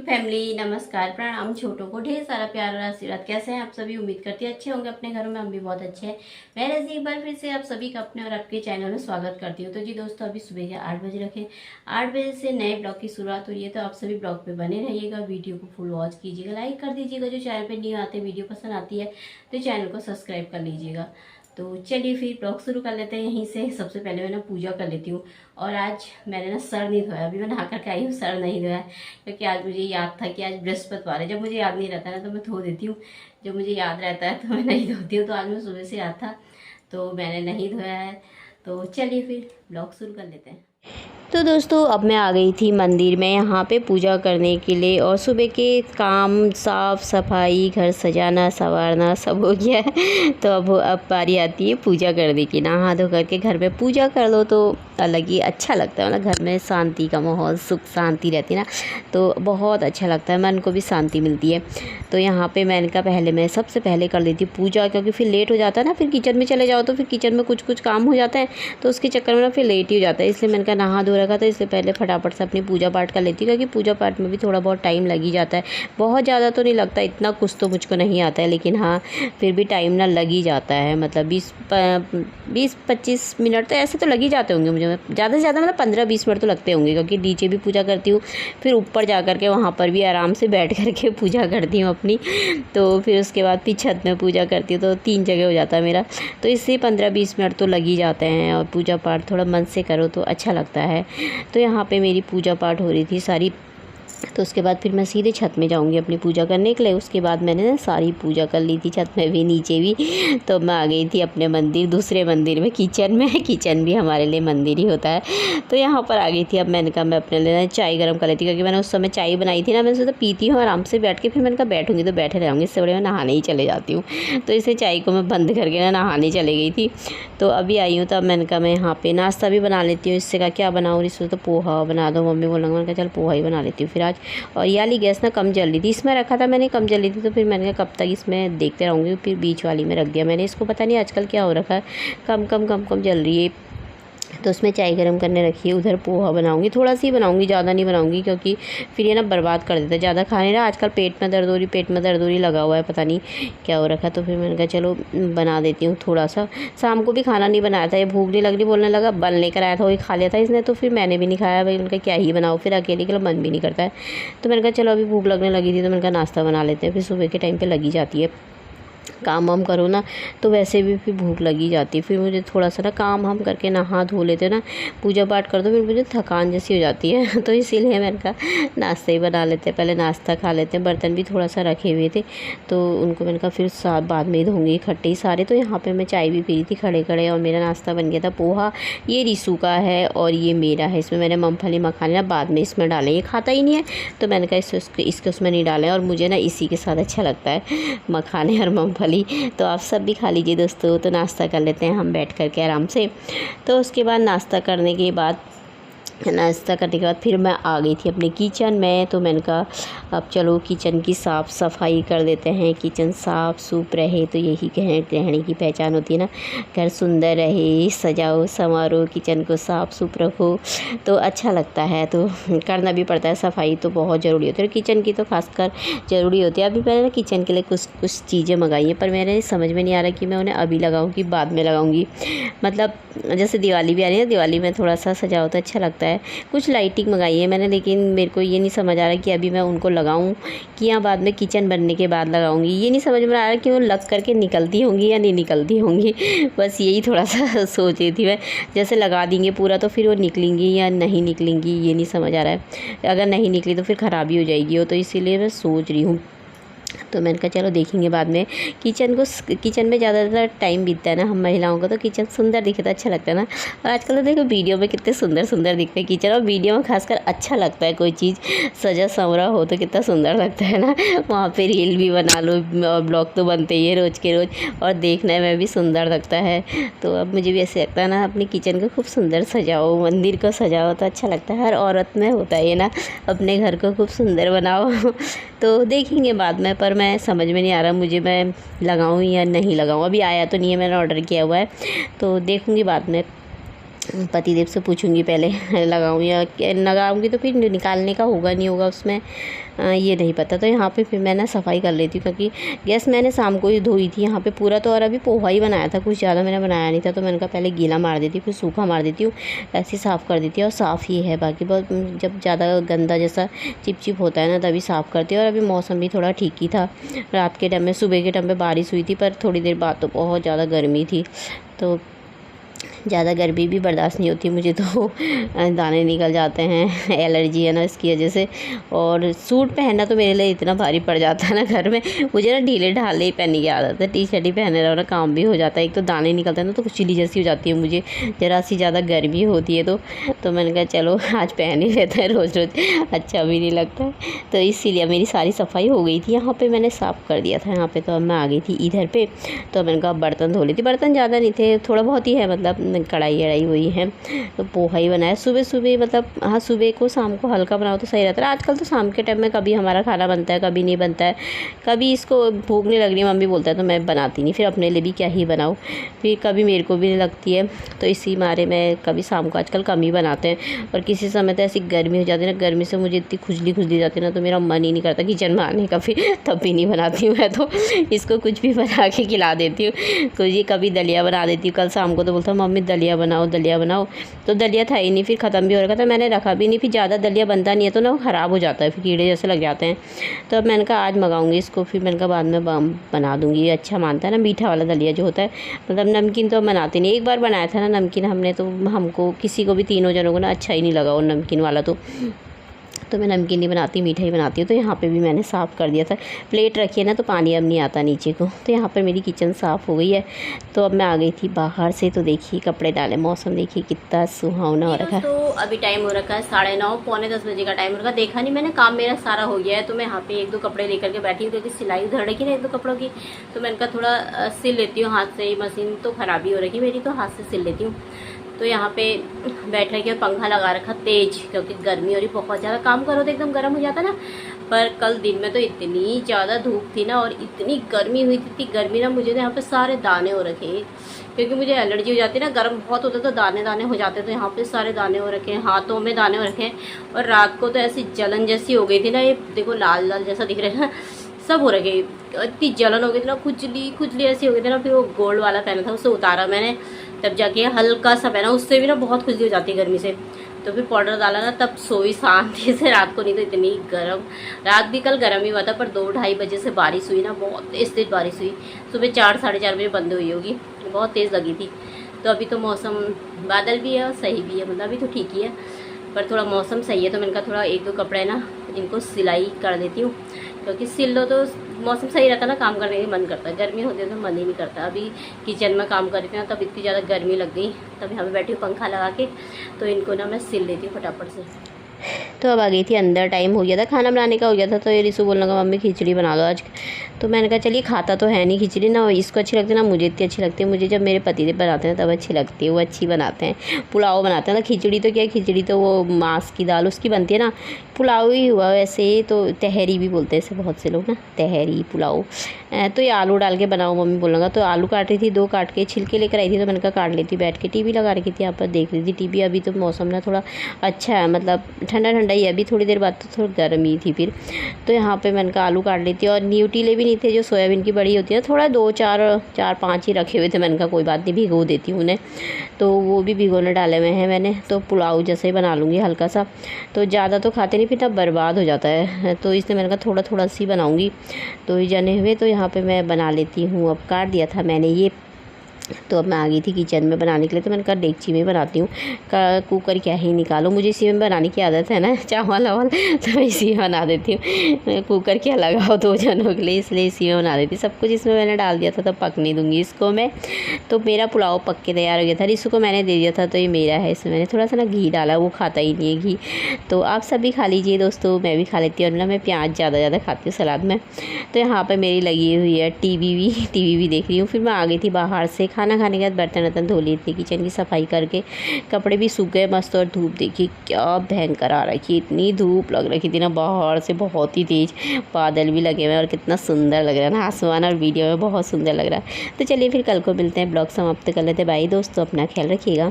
Family, नमस्कार, प्रणाम। छोटों को ढेर सारा प्यार और आशीर्वाद। कैसे हैं आप सभी? उम्मीद करती है अच्छे होंगे अपने घरों में। हम भी बहुत अच्छे हैं। मैं रजी एक बार फिर से आप सभी का अपने और आपके चैनल में स्वागत करती हूँ। तो जी दोस्तों, अभी सुबह के 8 बजे रखें। 8 बजे से नए ब्लॉग की शुरुआत हो रही है, तो आप सभी ब्लॉग पे बने रहिएगा। वीडियो को फुल वॉच कीजिएगा, लाइक कर दीजिएगा। जो चैनल पर न्यू आते वीडियो पसंद आती है तो चैनल को सब्सक्राइब कर लीजिएगा। तो चलिए फिर ब्लॉग शुरू कर लेते हैं यहीं से। सबसे पहले मैं ना पूजा कर लेती हूँ। और आज मैंने ना सर नहीं धोया, अभी मैं नहा करके आई हूँ, सर नहीं धोया क्योंकि आज मुझे याद था कि आज बृहस्पतिवार है। जब मुझे याद नहीं रहता ना तो मैं धो देती हूँ, जब मुझे याद रहता है तो मैं नहीं धोती हूँ। तो आज मैं सुबह से याद था तो मैंने नहीं धोया है। तो चलिए फिर ब्लॉग शुरू कर लेते हैं। तो दोस्तों, अब मैं आ गई थी मंदिर में यहाँ पे पूजा करने के लिए। और सुबह के काम, साफ़ सफाई, घर सजाना संवारना सब हो गया है। तो अब बारी आती है पूजा करने की। नहा धो करके घर में पूजा कर लो तो अलग ही अच्छा लगता है। मतलब घर में शांति का माहौल, सुख शांति रहती है ना, तो बहुत अच्छा लगता है, मन को भी शांति मिलती है। तो यहाँ पे मैंने कहा पहले मैं सबसे पहले कर लेती हूँ पूजा, क्योंकि फिर लेट हो जाता है ना। फिर किचन में चले जाओ तो फिर किचन में कुछ काम हो जाता है, तो उसके चक्कर में ना फिर लेट ही हो जाता है। इसलिए मैंने कहा नहा धो रखा था, इसलिए पहले फटाफट से अपनी पूजा पाठ कर लेती हूँ, क्योंकि पूजा पाठ में भी थोड़ा बहुत टाइम लग ही जाता है। बहुत ज़्यादा तो नहीं लगता, इतना कुछ तो मुझको नहीं आता है, लेकिन हाँ फिर भी टाइम ना लग ही जाता है। मतलब 20-25 मिनट तो ऐसे तो लग ही जाते होंगे मुझे। ज़्यादा से ज़्यादा मतलब 15-20 मिनट तो लगते होंगे, क्योंकि नीचे भी पूजा करती हूँ, फिर ऊपर जा कर के वहाँ पर भी आराम से बैठ कर के पूजा करती हूँ अपनी। तो फिर उसके बाद फिर छत में पूजा करती हूँ, तो 3 जगह हो जाता है मेरा। तो इससे 15-20 मिनट तो लग ही जाते हैं। और पूजा पाठ थोड़ा मन से करो तो अच्छा लगता है। तो यहाँ पे मेरी पूजा पाठ हो रही थी सारी। तो उसके बाद फिर मैं सीधे छत में जाऊंगी अपनी पूजा करने के लिए। उसके बाद मैंने ना सारी पूजा कर ली थी, छत में भी नीचे भी। तो मैं आ गई थी अपने मंदिर, दूसरे मंदिर में, किचन में। किचन भी हमारे लिए मंदिर ही होता है। तो यहाँ पर आ गई थी। अब मैंने कहा मैं अपने लिए ना चाय गर्म कर लेती, क्योंकि मैंने उस समय चाय बनाई थी ना, मैंने सोचा पीती हूँ आराम से बैठ के, फिर मैंने कहा बैठूंगी तो बैठे रहूँगी, इससे बड़े मैं नहाने ही चले जाती हूँ। तो इसे चाय को मैं बंद करके ना नहाने चले गई थी। तो अभी आई हूँ, तो अब मैंने कहा मैं यहाँ पे नाश्ता भी बना लेती हूँ। इससे कहा क्या बनाऊँ, इससे तो पोहा बना दो, मम्मी बोलेंगे। मैंने कहा चल पोहा ही बना लेती हूँ फिर आज। और ये वाली गैस ना कम जल रही थी, इसमें रखा था मैंने, कम जल रही थी। तो फिर मैंने कहा कब तक इसमें देखते रहूँगी, फिर बीच वाली में रख दिया मैंने इसको। पता नहीं आजकल क्या हो रखा है, कम जल रही है। तो उसमें चाय गर्म करने रखी है। उधर पोहा बनाऊंगी, थोड़ा सी बनाऊंगी, ज़्यादा नहीं बनाऊंगी, क्योंकि फिर ये ना बर्बाद कर देता है। ज़्यादा खाने ना आजकल पेट में दर्द हो रही लगा हुआ है, पता नहीं क्या हो रखा है। तो फिर मैंने कहा चलो बना देती हूँ थोड़ा सा। शाम को भी खाना नहीं बनाया था, ये भूख नहीं लग रही बोलने लगा, बन लेकर आया था वही खा लिया था इसने। तो फिर मैंने भी नहीं खाया भाई, उनका क्या ही बनाओ, फिर अकेले के लिए मन भी नहीं करता है। तो मैंने कहा चलो अभी भूख लगने लगी थी, तो मैंने कहा नाश्ता बना लेते हैं। फिर सुबह के टाइम पर लगी जाती है, काम वाम करो ना तो वैसे भी फिर भूख लगी जाती है। फिर मुझे थोड़ा सा ना काम हम करके नहा धो लेते ना, पूजा पाठ कर दो, फिर मुझे थकान जैसी हो जाती है। तो इसीलिए मैंने कहा नाश्ता ही बना लेते हैं, पहले नाश्ता खा लेते हैं। बर्तन भी थोड़ा सा रखे हुए थे, तो उनको मैंने कहा फिर बाद में ही धोंगी इकट्ठे ही सारे। तो यहाँ पर मैं चाय भी पी रही थी खड़े खड़े, और मेरा नाश्ता बन गया था पोहा। ये रिसू का है और ये मेरा है। इसमें मैंने मूँगफली मखाने ना बाद में इसमें डाले, ये खाता ही नहीं है, तो मैंने कहा इसके उसमें नहीं डालें। और मुझे ना इसी के साथ अच्छा लगता है मखाने और मूँगफली। तो आप सब भी खा लीजिए दोस्तों। तो नाश्ता कर लेते हैं हम बैठ करके आराम से। तो उसके बाद नाश्ता करने के बाद फिर मैं आ गई थी अपने किचन में। तो मैंने कहा अब चलो किचन की साफ़ सफाई कर देते हैं। किचन साफ़ सूप रहे तो यही गृहिणी की पहचान होती है ना, घर सुंदर रहे, सजाओ संवारो, किचन को साफ़ सूप रखो तो अच्छा लगता है। तो करना भी पड़ता है, सफाई तो बहुत ज़रूरी होती है, किचन की तो खासकर ज़रूरी होती है। अभी मैंने ना किचन के लिए कुछ चीज़ें मंगाई हैं, पर मेरे समझ में नहीं आ रहा कि मैं उन्हें अभी लगाऊँ कि बाद में लगाऊँगी। मतलब जैसे दिवाली भी आ रही है, दिवाली में थोड़ा सा सजाओ तो अच्छा लगता है। कुछ लाइटिंग मंगाई है मैंने, लेकिन मेरे को ये नहीं समझ आ रहा कि अभी मैं उनको लगाऊं कि या बाद में किचन बनने के बाद लगाऊंगी। ये नहीं समझ में आ रहा कि वो लग करके निकलती होंगी या नहीं निकलती होंगी। बस यही थोड़ा सा सोच रही थी मैं, जैसे लगा देंगे पूरा तो फिर वो निकलेंगी या नहीं निकलेंगी, ये नहीं समझ आ रहा है। अगर नहीं निकली तो फिर ख़राबी हो जाएगी वो, तो इसीलिए मैं सोच रही हूँ। तो मैंने कहा चलो देखेंगे बाद में। किचन में ज़्यादातर टाइम बीतता है ना हम महिलाओं को, तो किचन सुंदर दिखे तो अच्छा लगता है ना। और आजकल तो देखो वीडियो में कितने सुंदर सुंदर दिखते हैं किचन, और वीडियो में खासकर अच्छा लगता है कोई चीज़ सजा संवरा हो तो कितना सुंदर लगता है ना। वहाँ पे रील भी बना लो, और ब्लॉग तो बनते ही है रोज़ के रोज़, और देखने में भी सुंदर लगता है। तो अब मुझे भी ऐसे लगता है ना, अपनी किचन को खूब सुंदर सजाओ, मंदिर को सजाओ तो अच्छा लगता है। हर औरत में होता है ये ना, अपने घर को खूब सुंदर बनाओ। तो देखेंगे बाद में, पर मैं समझ में नहीं आ रहा मुझे मैं लगाऊं या नहीं लगाऊं। अभी आया तो नहीं है, मैंने ऑर्डर किया हुआ है, तो देखूंगी बाद में। पतिदेव से पूछूंगी पहले लगाऊँ या लगाऊंगी तो फिर निकालने का होगा नहीं होगा उसमें, ये नहीं पता। तो यहाँ पे फिर मैं ना सफाई कर लेती हूँ, क्योंकि गैस मैंने शाम को ही धोई थी यहाँ पे पूरा तो, और अभी पोहा ही बनाया था, कुछ ज़्यादा मैंने बनाया नहीं था। तो मैंने कहा पहले गीला मार देती हूँ फिर सूखा मार देती हूँ, ऐसे साफ़ कर देती हूँ। और साफ़ ही है, बाकी बहुत जब ज़्यादा गंदा जैसा चिपचिप होता है ना तभी साफ़ करती हूँ। और अभी मौसम भी थोड़ा ठीक ही था, रात के टाइम में, सुबह के टाइम पर बारिश हुई थी, पर थोड़ी देर बाद तो बहुत ज़्यादा गर्मी थी। तो ज़्यादा गर्मी भी बर्दाश्त नहीं होती मुझे, तो दाने निकल जाते हैं, एलर्जी है ना इसकी वजह से। और सूट पहनना तो मेरे लिए इतना भारी पड़ जाता है ना घर में, मुझे ना ढीले ढाले ही पहनने की आदत है, टी शर्ट ही पहने रहो ना काम भी हो जाता है। एक तो दाने निकलते हैं ना तो कुछ चिली जैसी हो जाती है मुझे, ज़रा सी ज़्यादा गर्मी होती है तो मैंने कहा चलो आज पहन ही लेते हैं, रोज़ रोज़ अच्छा भी नहीं लगता है। तो इसीलिए मेरी सारी सफाई हो गई थी, यहाँ पर मैंने साफ़ कर दिया था यहाँ पर। तो अब मैं आ गई थी इधर पर, तो मैंने कहा बर्तन धो लेती। बर्तन ज़्यादा नहीं थे, थोड़ा बहुत ही है, मतलब कढ़ाई अढ़ाई हुई है। तो पोहा ही बनाया सुबह सुबह, मतलब हाँ सुबह को शाम को हल्का बनाओ तो सही रहता है। आजकल तो शाम के टाइम में कभी हमारा खाना बनता है, कभी नहीं बनता है, कभी इसको भूख नहीं लग रही मम्मी बोलता है तो मैं बनाती नहीं, फिर अपने लिए भी क्या ही बनाऊँ, फिर कभी मेरे को भी नहीं लगती है। तो इसी मारे मैं कभी शाम को आजकल कम ही बनाते हैं। और किसी समय तो ऐसी गर्मी हो जाती है ना, गर्मी से मुझे इतनी खुजली जाती है ना, तो मेरा मन ही नहीं करता किचन में आने का, फिर तब भी नहीं बनाती हूँ मैं। तो इसको कुछ भी बना के खिला देती हूँ। तो ये कभी दलिया बना देती हूँ, कल शाम को तो बोलता मम्मी दलिया बनाओ दलिया बनाओ, तो दलिया था ही नहीं, फिर ख़त्म भी हो रखा था, मैंने रखा भी नहीं। फिर ज़्यादा दलिया बनता नहीं है तो ना वो ख़राब हो जाता है, फिर कीड़े जैसे लग जाते हैं। तो अब मैंने कहा आज मंगाऊंगी इसको, फिर मैंने कहा बाद में बना दूंगी। ये अच्छा मानता है ना मीठा वाला दलिया जो होता है, मतलब नमकीन तो बनाते नहीं। एक बार बनाया था ना नमकीन हमने, तो हमको किसी को भी, तीनों जनों को ना अच्छा ही नहीं लगा वो नमकीन वाला। तो मैं नमकीन नहीं बनाती, मीठा ही बनाती हूँ। तो यहाँ पे भी मैंने साफ़ कर दिया था, प्लेट रखी है ना तो पानी अब नहीं आता नीचे को। तो यहाँ पर मेरी किचन साफ़ हो गई है। तो अब मैं आ गई थी बाहर से, तो देखिए कपड़े डाले, मौसम देखिए कितना सुहावना हो रखा है। तो अभी टाइम हो रखा है 9:30 पौने 10 बजे का टाइम हो रखा। देखा नहीं मैंने, काम मेरा सारा हो गया है। तो मैं यहाँ पे 1-2 कपड़े लेकर के बैठी हूँ, क्योंकि सिलाई उधड़ रखी ना 1-2 कपड़ों की, तो मैंने कहा थोड़ा सिल लेती हूँ हाथ से ही। मशीन तो ख़राबी हो रखी मेरी, तो हाथ से सिल लेती हूँ। तो यहाँ पे बैठ रही और पंखा लगा रखा तेज, क्योंकि गर्मी हो रही बहुत ज़्यादा, काम करो तो एकदम गर्म हो जाता ना। पर कल दिन में तो इतनी ज़्यादा धूप थी ना, और इतनी गर्मी हुई थी, इतनी गर्मी ना, मुझे तो यहाँ पे सारे दाने हो रखे, क्योंकि मुझे एलर्जी हो जाती है ना, गर्म बहुत होता है तो दाने दाने हो जाते हैं। तो यहाँ पे सारे दाने हो रखे हैं, हाथों में दाने हो रखे हैं। और रात को तो ऐसी जलन जैसी हो गई थी ना, ये देखो लाल लाल जैसा दिख रहा है ना, सब हो रखे, इतनी जलन हो गई थी ना, खुजली ऐसी हो गई थी ना। फिर वो गोल्ड वाला पहना था, उससे उतारा मैंने, तब जाके हल्का सा पहना, उससे भी ना बहुत खुजली हो जाती है गर्मी से। तो फिर पाउडर डाला ना, तब सोई शांति से रात को, नहीं तो इतनी गर्म। रात भी कल गर्म ही हुआ था, पर 2-2:30 बजे से बारिश हुई ना, बहुत तेज बारिश हुई। सुबह 4-4:30 बजे बंद हुई होगी, बहुत तेज़ लगी थी। तो अभी तो मौसम बादल भी है और सही भी है, मतलब अभी तो ठीक ही है, पर थोड़ा मौसम सही है। तो मैंने कहा थोड़ा 1-2 कपड़े ना इनको सिलाई कर देती हूँ, क्योंकि सिल लो तो मौसम सही रहता है ना, काम करने का मन करता है। गर्मी होती है तो मन ही नहीं करता। अभी किचन में काम कर रही थी ना, तब इतनी ज़्यादा गर्मी लग गई, तब यहाँ पे बैठी हूँ पंखा लगा के, तो इनको ना मैं सिल लेती हूँ फटाफट से। तो अब आ गई थी अंदर, टाइम हो गया था, खाना बनाने का हो गया था। तो ये रिसु बोलने लगा मम्मी खिचड़ी बना दो आज। तो मैंने कहा चलिए, खाता तो है नहीं खिचड़ी ना, इसको अच्छी लगती है ना मुझे इतनी अच्छी लगती है। मुझे जब मेरे पतिदेव बनाते हैं तब अच्छी लगती है, वो अच्छी बनाते हैं। पुलाव बनाते हैं ना, खिचड़ी तो क्या, खिचड़ी तो वो मांस की दाल उसकी बनती है ना, पुलाव ही हुआ वैसे। तो तहरी भी बोलते हैं इसे बहुत से लोग ना, तहरी पुलाव। तो ये आलू डाल के बनाओ मम्मी बोलूँगा। तो आलू काट रही थी, 2 काट के छिलके लेकर आई थी, तो मैंने कहा काट लेती, बैठ के टीवी लगा रखी थी, यहाँ पर देख रही थी टीवी। अभी तो मौसम ना थोड़ा अच्छा है, मतलब ठंडा ठंडा ही है। अभी थोड़ी देर बाद तो थोड़ी गर्मी थी फिर। तो यहाँ पे मैंने कहा आलू काट लेती, और न्यूटीले भी नहीं थे जो सोयाबीन की बड़ी होती है, थोड़ा 2-4-5 ही रखे हुए थे। मैंने कहा कोई बात नहीं, भिगो देती हूँ उन्हें, तो वो भी भिगोने डाले हुए हैं मैंने। तो पुलाव जैसे ही बना लूँगी हल्का सा, तो ज़्यादा तो खाते नहीं, फिर तब बर्बाद हो जाता है। तो इसलिए मैंने कहा थोड़ा थोड़ा सी बनाऊँगी, तो ही जने हुए। तो यहाँ पे मैं बना लेती हूँ। अब काट दिया था मैंने ये, तो अब मैं आ गई थी किचन में बनाने के लिए। तो मैंने कहा डेगची में बनाती हूँ, कुकर क्या ही निकालो, मुझे इसी में बनाने की आदत है ना, चावल वावल, तो मैं इसी में बना देती हूँ। कुकर क्या लगाओ 2 जनों के लिए, इसलिए इसी में बना देती। सब कुछ इसमें मैंने डाल दिया था, तब पकने दूँगी इसको मैं। तो मेरा पुलाव पक के तैयार हो गया था, रिसु को मैंने दे दिया था, तो ये मेरा है। इसमें मैंने थोड़ा सा ना घी डाला, वो खाता ही नहीं है घी। तो आप सब भी खा लीजिए दोस्तों, मैं भी खा लेती हूँ, और ना मैं प्याज ज़्यादा खाती हूँ सलाद में। तो यहाँ पर मेरी लगी हुई है टीवी भी देख रही हूँ। फिर मैं आ गई थी बाहर से, खाना खाने के बाद बर्तन वर्तन धो लिए थे, किचन की सफाई करके, कपड़े भी सूख गए मस्त। और धूप देखिए क्या भयंकर आ रखी है, इतनी धूप लग रही थी ना बाहर से, बहुत ही तेज़। बादल भी लगे हुए हैं, और कितना सुंदर लग रहा है ना आसमान, और वीडियो में बहुत सुंदर लग रहा है। तो चलिए फिर कल को मिलते हैं, ब्लॉग समाप्त कर लेते हैं। बाय दोस्तों, अपना ख्याल रखिएगा।